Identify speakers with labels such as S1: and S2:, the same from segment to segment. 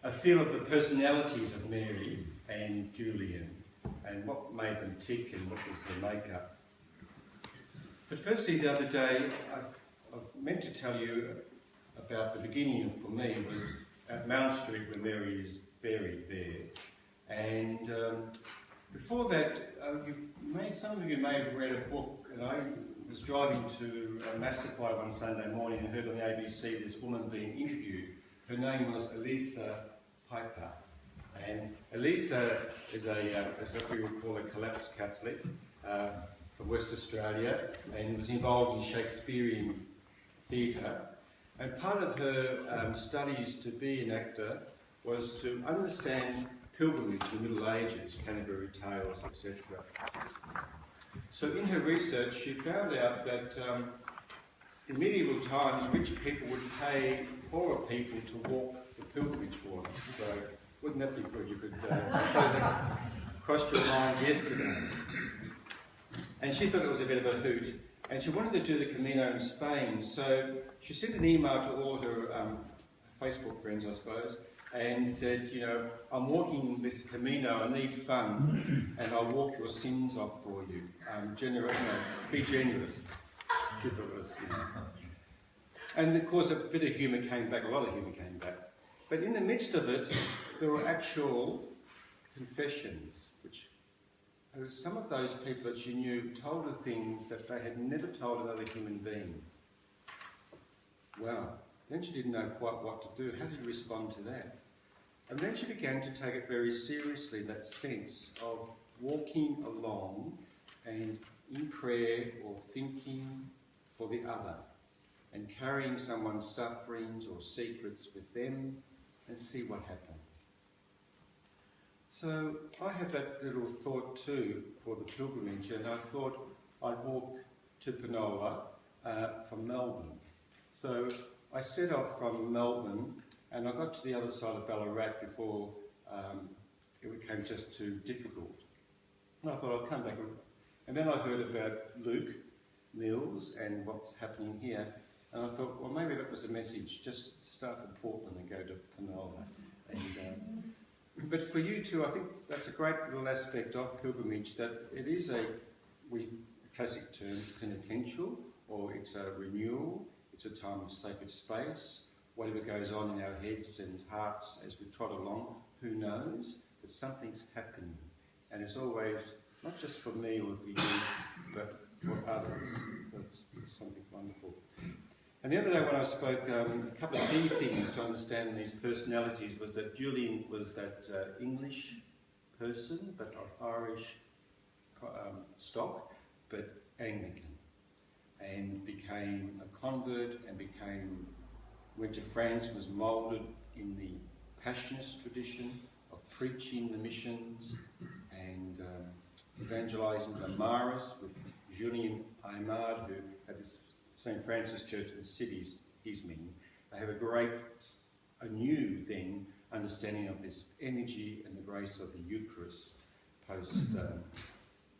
S1: a feel of the personalities of Mary and Julian and what made them tick and what was their makeup. But firstly, the other day, I meant to tell you about the beginning for me was at Mount Street where Mary is buried there. And before that, some of you may have read a book, and I was driving to Massify one Sunday morning and heard on the ABC this woman being interviewed. Her name was Elisa Piper. And Elisa is what we would call a collapsed Catholic from West Australia, and was involved in Shakespearean theatre. And part of her studies to be an actor was to understand pilgrimage in the Middle Ages, Canterbury Tales, etc. So in her research, she found out that in medieval times, rich people would pay poorer people to walk the pilgrimage for them. So wouldn't that be good? You could, I suppose, that crossed your mind yesterday. And she thought it was a bit of a hoot. And she wanted to do the Camino in Spain. So she sent an email to all her Facebook friends, I suppose, and said, you know, I'm walking this Camino, I need funds, and I'll walk your sins off for you. Be generous. She thought it was, you know. And of course, a bit of humour came back, a lot of humour came back. But in the midst of it, there were actual confessions, which some of those people that she knew told her things that they had never told another human being. Wow. Then she didn't know quite what to do. How did you respond to that? And then she began to take it very seriously, that sense of walking along and in prayer or thinking for the other and carrying someone's sufferings or secrets with them and see what happens. So I had that little thought too for the pilgrimage, and I thought I'd walk to Penola from Melbourne. So I set off from Melbourne and I got to the other side of Ballarat before it became just too difficult. And I thought I'd come back. And then I heard about Luke Mills and what's happening here. And I thought, well, maybe that was a message. Just start from Portland and go to Penola. And, but for you too, I think that's a great little aspect of pilgrimage, that it is a classic term, penitential, or it's a renewal. It's a time of sacred space. Whatever goes on in our heads and hearts as we trot along, who knows? But something's happening. And it's always, not just for me or for you, but for others. That's something wonderful. And the other day when I spoke, a couple of key things to understand these personalities was that Julian was that English person, but of Irish stock, but Anglican. And became a convert and went to France, was moulded in the Passionist tradition of preaching the missions and evangelising the Maris with Julian Aymard, who at this St. Francis Church in the cities he's meeting. They have a new then understanding of this energy and the grace of the Eucharist post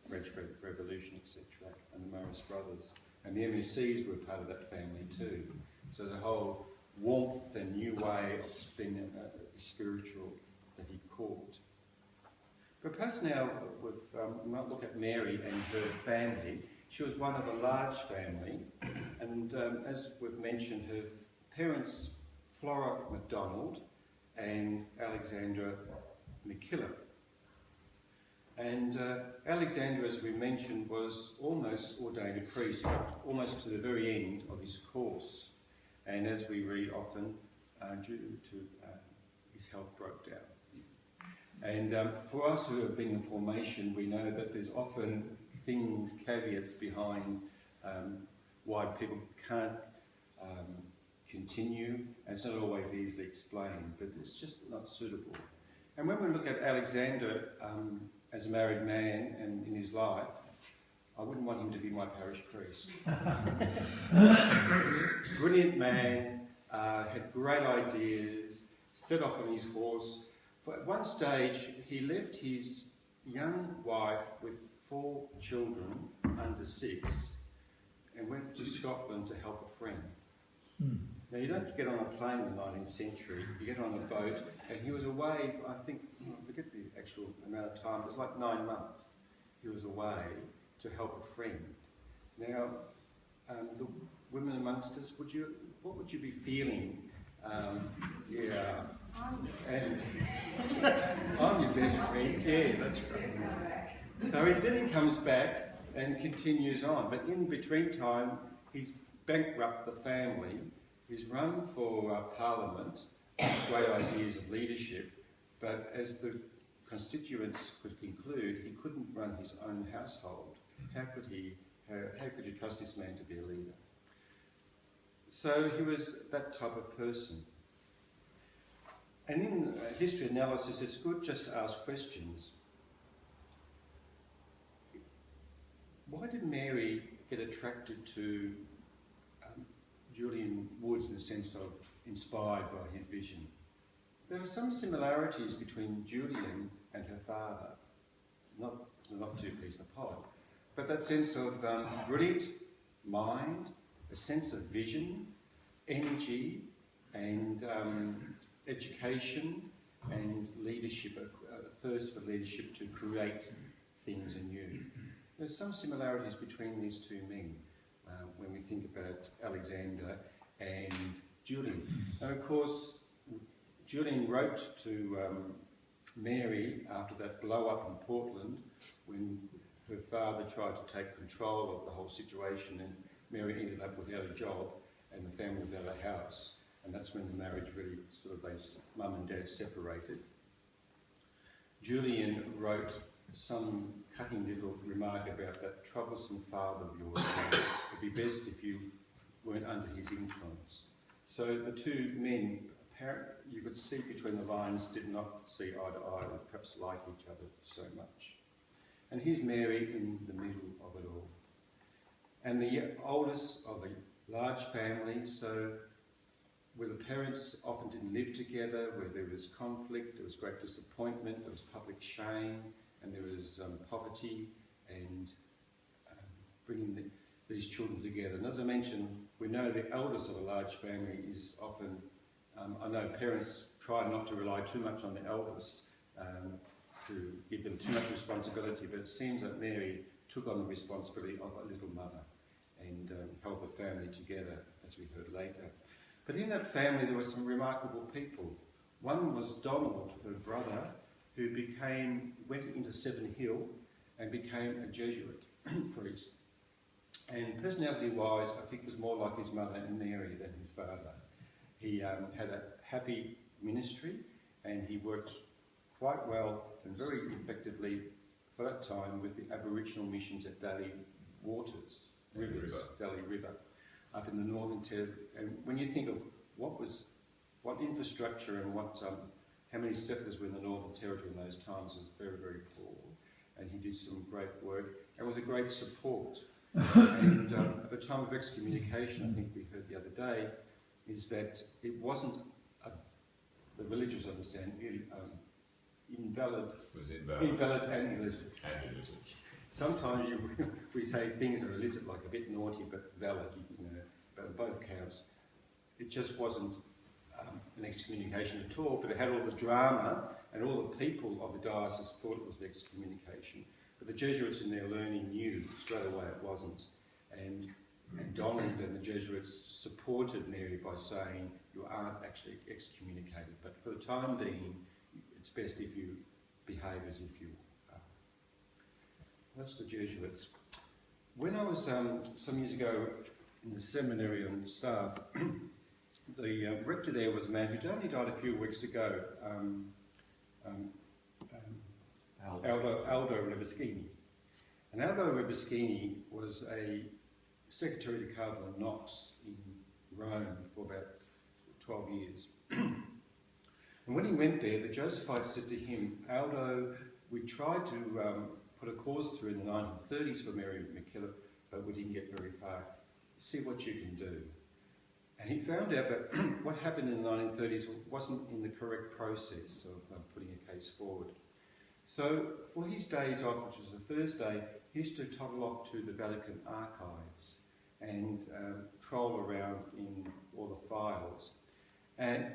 S1: French Revolution, etc., and the Maris brothers. And the MSCs were part of that family too. So there's a whole warmth and new way of being spiritual that he caught. But perhaps now we might look at Mary and her family. She was one of a large family, and as we've mentioned, her parents, Flora MacDonald and Alexandra MacKillop. And Alexander, as we mentioned, was almost ordained a priest, almost to the very end of his course. And as we read often, due to his health broke down. And for us who have been in formation, we know that there's often things, caveats behind why people can't continue. And it's not always easily explained, but it's just not suitable. And when we look at Alexander, as a married man and in his life, I wouldn't want him to be my parish priest. Brilliant man, had great ideas, set off on his horse. At one stage, he left his young wife with 4 children under 6 and went to Scotland to help a friend. Now, you don't get on a plane in the 19th century, you get on a boat, and he was away, I think, I forget the actual amount of time, it was like 9 months he was away to help a friend. Now, the women amongst us, what would you be feeling? Yeah, and I'm your best friend, yeah, that's right. So then he comes back and continues on, but in between time, he's bankrupted the family. He's run for Parliament, great ideas of leadership, but as the constituents could conclude, he couldn't run his own household. How could you trust this man to be a leader? So he was that type of person. And in history analysis, it's good just to ask questions. Why did Mary get attracted to Julian Woods in the sense of inspired by his vision? There are some similarities between Julian and her father, not two peas in a pod, but that sense of brilliant mind, a sense of vision, energy, and education, and leadership, a thirst for leadership to create things anew. There's some similarities between these two men when we think about Alexander and Julian. And of course, Julian wrote to Mary after that blow-up in Portland when her father tried to take control of the whole situation, and Mary ended up without a job and the family without a house, and that's when the marriage really mum and dad separated. Julian wrote some cutting little remark about that troublesome father of yours. It'd be best if you weren't under his influence. So the two men, you could see between the lines, did not see eye to eye, or perhaps like each other so much. And here's Mary in the middle of it all. And the oldest of a large family, so where the parents often didn't live together, where there was conflict, there was great disappointment, there was public shame, and there was poverty, and bringing these children together. And as I mentioned, we know the eldest of a large family is often, I know parents try not to rely too much on the eldest to give them too much responsibility, but it seems that Mary took on the responsibility of a little mother and held the family together, as we heard later. But in that family there were some remarkable people. One was Donald, her brother, who went into Seven Hill and became a Jesuit priest. And personality-wise, I think was more like his mother and Mary than his father. He had a happy ministry, and he worked quite well and very effectively for that time with the Aboriginal missions at Daly River, up in the Northern Territory. And when you think of what infrastructure and how many settlers were in the Northern Territory in those times, was very, very poor. And he did some great work and was a great support. And at the time of excommunication, I think we heard the other day, is that it wasn't, the religious understand, invalid and illicit. Sometimes we say things are illicit, like a bit naughty, but valid, but on both counts. It just wasn't an excommunication at all, but it had all the drama, and all the people of the diocese thought it was the excommunication. But the Jesuits in their learning knew straight away it wasn't. And Donald and the Jesuits supported Mary by saying, you aren't actually excommunicated, but for the time being, it's best if you behave as if you are. That's the Jesuits. When I was some years ago in the seminary on staff, the rector there was a man who'd only died a few weeks ago, Aldo Rebeschini. And Aldo Rebeschini was a secretary to Cardinal Knox in Rome for about 12 years. And when he went there, the Josephites said to him, Aldo, we tried to put a cause through in the 1930s for Mary MacKillop, but we didn't get very far. See what you can do. And he found out that what happened in the 1930s wasn't in the correct process of putting a case forward. So for his days off, which was a Thursday, he used to toddle off to the Vatican archives and troll around in all the files. And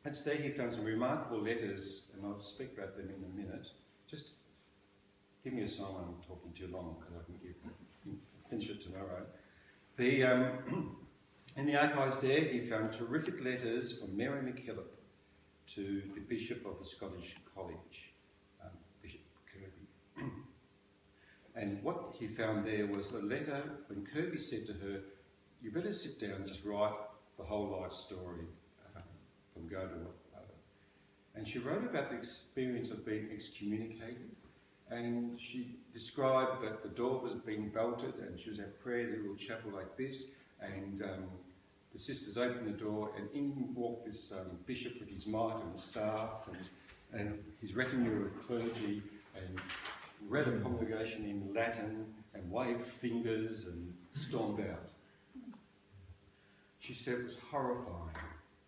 S1: it's there he found some remarkable letters, and I'll speak about them in a minute. Just give me a sign when I'm talking too long, because I can finish it tomorrow. In the archives there, he found terrific letters from Mary MacKillop to the Bishop of the Scottish College, Bishop Kirby. And what he found there was a letter when Kirby said to her, "You better sit down and just write the whole life story from go to and she wrote about the experience of being excommunicated, and she described that the door was being bolted and she was at prayer in a little chapel like this, and the sisters opened the door and in walked this bishop with his mitre and staff and his retinue of clergy, and read a congregation in Latin and waved fingers and stormed out. She said it was horrifying,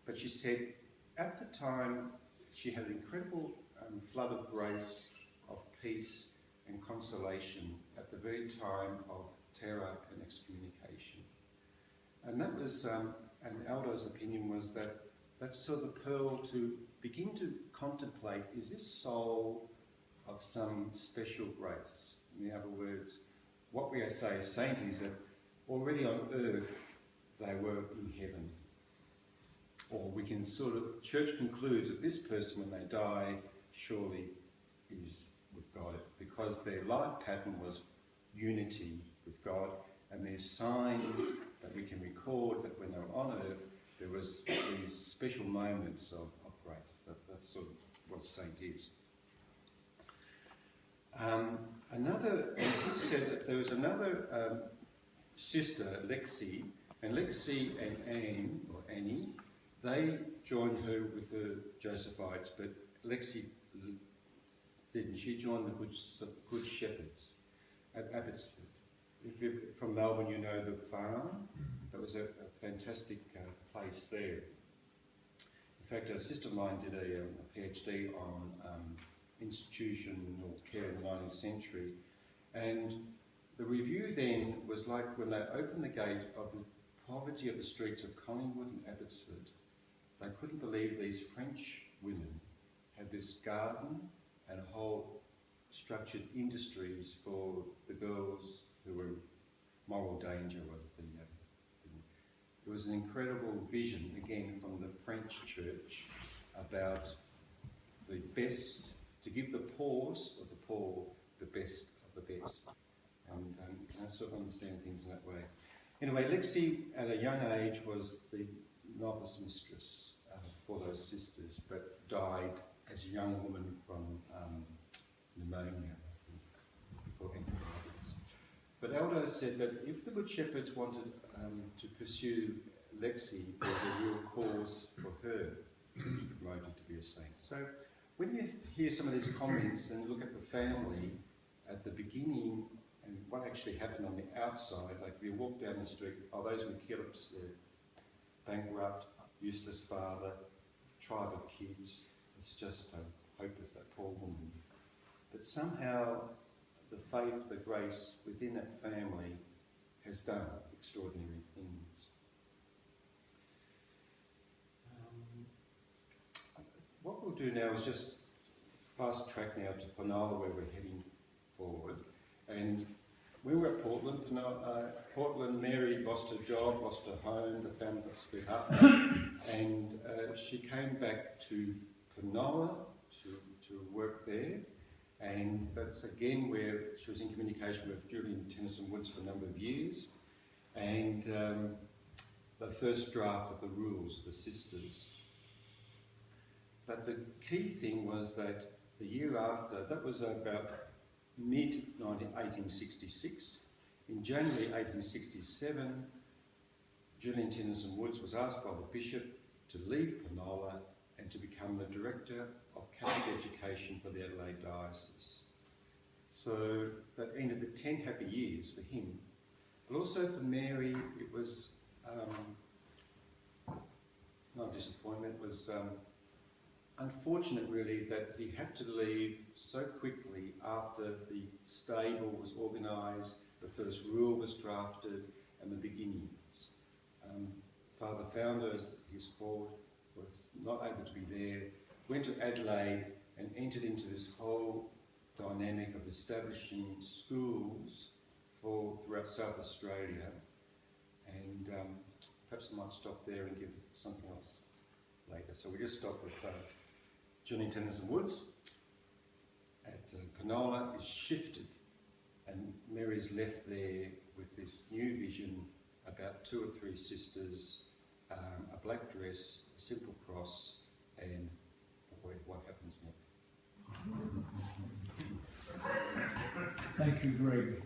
S1: but she said at the time she had an incredible flood of grace, of peace and consolation at the very time of terror and excommunication. And that was, and Aldo's opinion was that that's sort of the pearl to begin to contemplate, is this soul of some special grace? In other words, what we say as saint is that already on earth they were in heaven. Or we can sort of, church concludes that this person when they die surely is with God, because their life pattern was unity with God, and there's signs that we can record that when they were on earth there was these special moments of grace. That's sort of what a saint is. He said that there was another sister, Lexi, and Lexi and Annie, they joined her with the Josephites, but Lexi didn't. She joined the Good Shepherds at Abbotsford. If you're from Melbourne, you know the farm. That was a fantastic place there. In fact, a sister of mine did a PhD on institutional care in the 19th century, and the review then was like when they opened the gate of the poverty of the streets of Collingwood and Abbotsford. They couldn't believe these French women had this garden and whole structured industries for the girls who were moral danger was the it was an incredible vision, again, from the French church about the best, to give the poorest of the poor the best of the best. And I sort of understand things in that way. Anyway, Lexi, at a young age, was the novice mistress for those sisters, but died as a young woman from pneumonia, before antibiotics. But Aldo said that if the Good Shepherds wanted to pursue Lexi, there was a real cause for her to be promoted to be a saint. So when you hear some of these comments and look at the family at the beginning and what actually happened on the outside, like if you walk down the street, oh, those MacKillops, bankrupt, useless father, tribe of kids, it's just hopeless, that poor woman. But somehow the faith, the grace within that family has done extraordinary things. What we'll do now is just fast track now to Penola, where we're heading forward. And we were at Portland. Portland, Mary lost her job, lost her home, the family got split up, and she came back to Penola to work there. And that's again where she was in communication with Julian Tenison Woods for a number of years. And the first draft of the rules of the sisters. But the key thing was that the year after, that was about mid-1866, in January 1867, Julian Tenison Woods was asked by the bishop to leave Penola and to become the director of Catholic education for the Adelaide diocese. So that ended the 10 happy years for him. But also for Mary, it was not a disappointment, it was unfortunate really that he had to leave so quickly after the stable was organised, the first rule was drafted, and the beginnings. Father Founder, as he's called, was not able to be there, went to Adelaide and entered into this whole dynamic of establishing schools throughout South Australia. And perhaps I might stop there and give something else later. So we just stopped with Julian Tenison Woods at Canola is shifted, and Mary's left there with this new vision about 2 or 3 sisters, a black dress, a simple cross, and what happens next.
S2: Thank you, Greg.